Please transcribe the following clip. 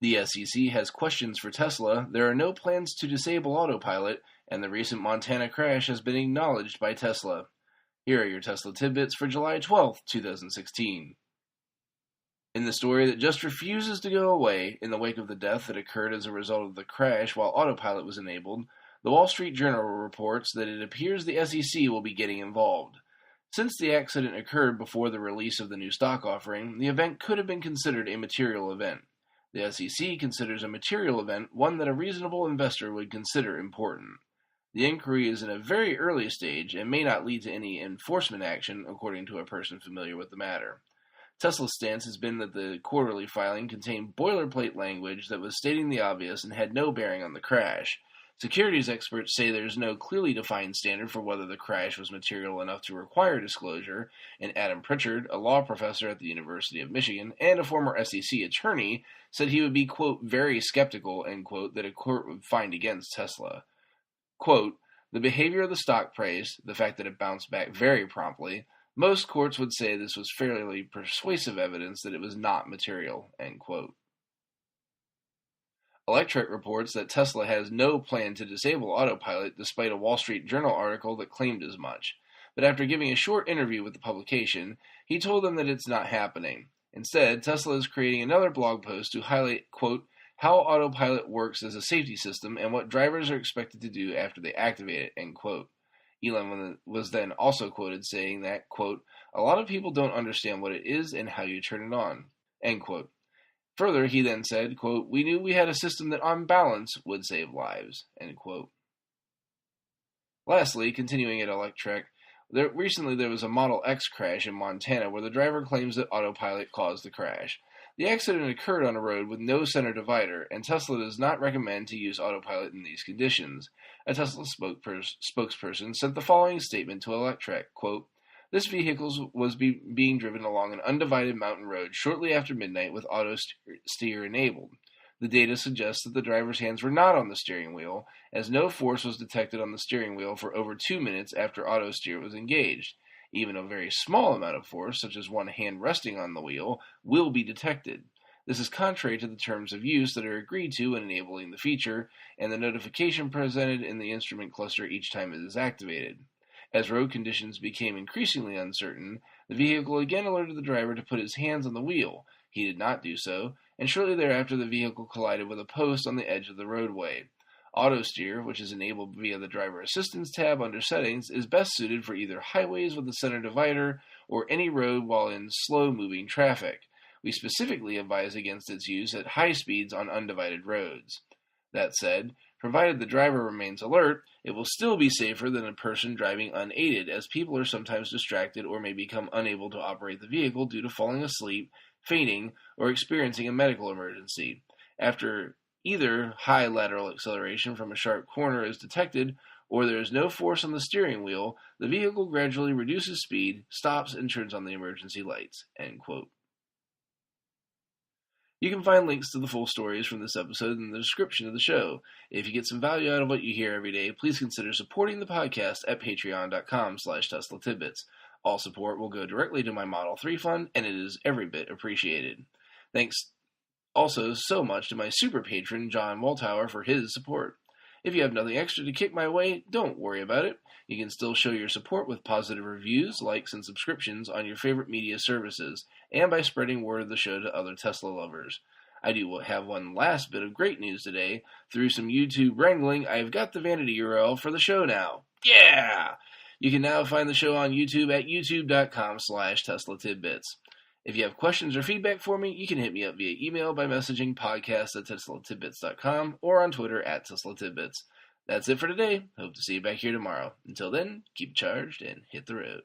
The SEC has questions for Tesla, there are no plans to disable Autopilot, and the recent Montana crash has been acknowledged by Tesla. Here are your Tesla tidbits for July 12, 2016. In the story that just refuses to go away, in the wake of the death that occurred as a result of the crash while Autopilot was enabled, the Wall Street Journal reports that it appears the SEC will be getting involved. Since the accident occurred before the release of the new stock offering, the event could have been considered a material event. The SEC considers a material event one that a reasonable investor would consider important. The inquiry is in a very early stage and may not lead to any enforcement action, according to a person familiar with the matter. Tesla's stance has been that the quarterly filing contained boilerplate language that was stating the obvious and had no bearing on the crash. Securities experts say there is no clearly defined standard for whether the crash was material enough to require disclosure, and Adam Pritchard, a law professor at the University of Michigan and a former SEC attorney, said he would be, quote, very skeptical, end quote, that a court would find against Tesla. Quote, the behavior of the stock price, the fact that it bounced back very promptly, most courts would say this was fairly persuasive evidence that it was not material, end quote. Electrek reports that Tesla has no plan to disable Autopilot despite a Wall Street Journal article that claimed as much. But after giving a short interview with the publication, he told them that it's not happening. Instead, Tesla is creating another blog post to highlight, quote, how Autopilot works as a safety system and what drivers are expected to do after they activate it, end quote. Elon was then also quoted saying that, quote, a lot of people don't understand what it is and how you turn it on, end quote. Further, he then said, quote, we knew we had a system that on balance would save lives, end quote. Lastly, continuing at Electrek, recently there was a Model X crash in Montana where the driver claims that Autopilot caused the crash. The accident occurred on a road with no center divider, and Tesla does not recommend to use Autopilot in these conditions. A Tesla spokesperson sent the following statement to Electrek, quote, this vehicle was being driven along an undivided mountain road shortly after midnight with auto steer enabled. The data suggests that the driver's hands were not on the steering wheel, as no force was detected on the steering wheel for over 2 minutes after auto steer was engaged. Even a very small amount of force, such as one hand resting on the wheel, will be detected. This is contrary to the terms of use that are agreed to in enabling the feature, and the notification presented in the instrument cluster each time it is activated. As road conditions became increasingly uncertain, the vehicle again alerted the driver to put his hands on the wheel. He did not do so, and shortly thereafter the vehicle collided with a post on the edge of the roadway. Auto steer, which is enabled via the driver assistance tab under settings, is best suited for either highways with a center divider or any road while in slow-moving traffic. We specifically advise against its use at high speeds on undivided roads. That said, provided the driver remains alert, it will still be safer than a person driving unaided, as people are sometimes distracted or may become unable to operate the vehicle due to falling asleep, fainting, or experiencing a medical emergency. After either high lateral acceleration from a sharp corner is detected, or there is no force on the steering wheel, the vehicle gradually reduces speed, stops, and turns on the emergency lights, end quote. You can find links to the full stories from this episode in the description of the show. If you get some value out of what you hear every day, please consider supporting the podcast at patreon.com/Tesla Tidbits. All support will go directly to my Model 3 fund, and it is every bit appreciated. Thanks also so much to my super patron, John Waltauer, for his support. If you have nothing extra to kick my way, don't worry about it. You can still show your support with positive reviews, likes, and subscriptions on your favorite media services, and by spreading word of the show to other Tesla lovers. I do have one last bit of great news today. Through some YouTube wrangling, I've got the vanity URL for the show now. Yeah! You can now find the show on YouTube at youtube.com/Tesla Tidbits. If you have questions or feedback for me, you can hit me up via email by messaging podcast@teslatidbits.com or on Twitter @TeslaTidbits. That's it for today. Hope to see you back here tomorrow. Until then, keep charged and hit the road.